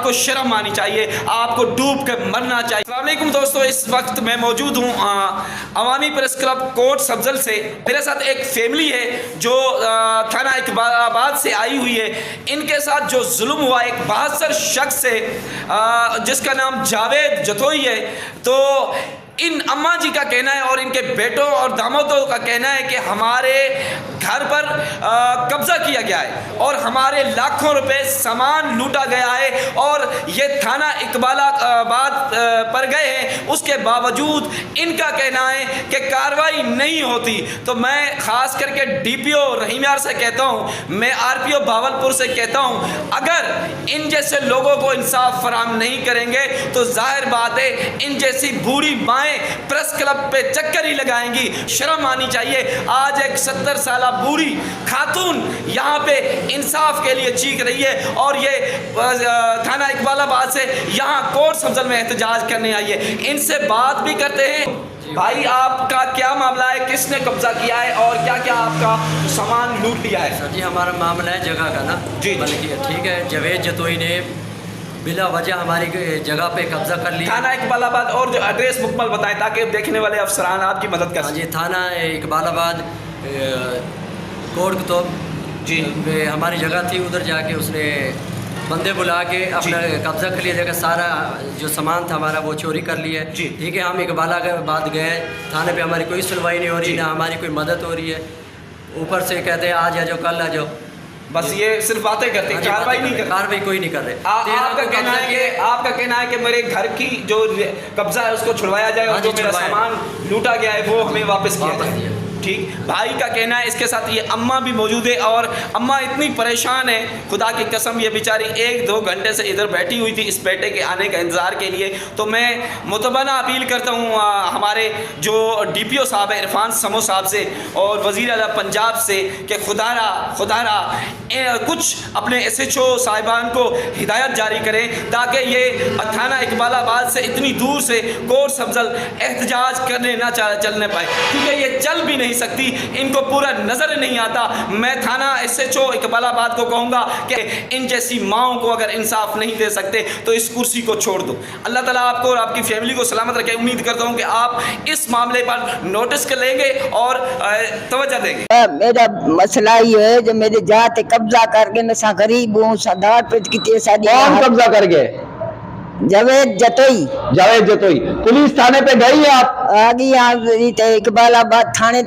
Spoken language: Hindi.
आपको शर्म आनी चाहिए, आपको डूब कर मरना चाहिए। अस्सलाम वालेकुम दोस्तों, इस वक्त मैं मौजूद हूँ अवामी प्रेस क्लब कोट सब्जल से। मेरे साथ एक फैमिली है जो थाना इकबालाबाद से आई हुई है। इनके साथ जो जुल्म हुआ एक 72 शख्स है जिसका नाम जावेद जतोई है। तो इन अम्मा जी का कहना है और इनके बेटों और दामादों का कहना है कि हमारे घर पर कब्जा किया गया है और हमारे लाखों रुपए सामान लूटा गया है और ये थाना इकबालाबाद पर गए हैं। उसके बावजूद इनका कहना है कि कार्रवाई नहीं होती। तो मैं ख़ास करके डीपीओ रहीम यार से कहता हूँ, मैं आरपीओ भावलपुर से कहता हूँ, अगर इन जैसे लोगों को इंसाफ फराहम नहीं करेंगे तो जाहिर बात है इन जैसी बूढ़ी माएँ प्रेस क्लब पे चक्कर ही लगाएंगी। शर्म आनी चाहिए। आज एक 70 साल बूढ़ी खातून यहाँ पे इंसाफ के लिए चीख रही है और ये थाना इकबालाबाद से यहाँ कोट सब्जल में एहतजाज करने आई है। इनसे बात भी करते हैं। भाई आपका क्या मामला है, किसने कब्जा किया है और क्या क्या आपका सामान लूट लिया है? सर जी हमारा मामला है जगह का ना जी बल्कि ठीक है। जावेद जतोई ने बिला वजह हमारी जगह पे कब्जा कर लिया। थाना इकबालाबाद और जो एड्रेस मुकम्मल बताएं ताकि देखने वाले अफसरान आपकी मदद कर सकें। जी थाना इकबालाबाद कोट तो जी हमारी जगह थी, उधर जाके उसने बंदे बुला के अपना कब्जा कर लिया। जगह सारा जो सामान था हमारा वो चोरी कर लिया। ठीक है, हम इकबालाबाद गए थाने पे, हमारी कोई सुनवाई नहीं हो रही, ना हमारी कोई मदद हो रही है। ऊपर से कहते हैं आज आ जाओ कल आ जाओ, बस ये सिर्फ बातें करते हैं, कार्रवाई नहीं करते। कार्रवाई कोई नहीं कर रहे। आपका कहना है कि मेरे घर की जो कब्जा है उसको छुड़वाया जाए और जो मेरा सामान लूटा गया है वो हमें वापस किया जाए। ठीक, भाई का कहना है। इसके साथ ये अम्मा भी मौजूद है और अम्मा इतनी परेशान है, खुदा की कसम ये बेचारी 1-2 घंटे से इधर बैठी हुई थी इस बेटे के आने का इंतज़ार के लिए। तो मैं मुतबाना अपील करता हूँ हमारे जो डीपीओ साहब है इरफान समो साहब से और वज़ीर आला पंजाब से कि खुदारा कुछ अपने SHO साहिबान को हिदायत जारी करें ताकि ये थाना इकबालाबाद से इतनी दूर से कोट सब्जल एहतजाज करने ना चलने पाए, क्योंकि ये चल भी नहीं सकती। इनको पूरा नजर नहीं आता। मैं थाना SHO इकबालाबाद को कहूँगा कि इन जैसी माओं को अगर इंसाफ नहीं दे सकते तो इस कुर्सी को छोड़ दो। अल्लाह ताला आपको और आपकी फैमिली को सलामत रखे। उम्मीद करता हूँ कि आप इस मामले पर नोटिस कर लेंगे और तवज्जो देंगे। मेरा मसला ये है जो मेरे जाते कब्जा करके नशा गरीब हूँ सदार पे कितने सारी। कौन कब्जा करके? जावेद जतोई। पुलिस थाने पे गई है आप? आगे यहाँ इकबालाबाद थाने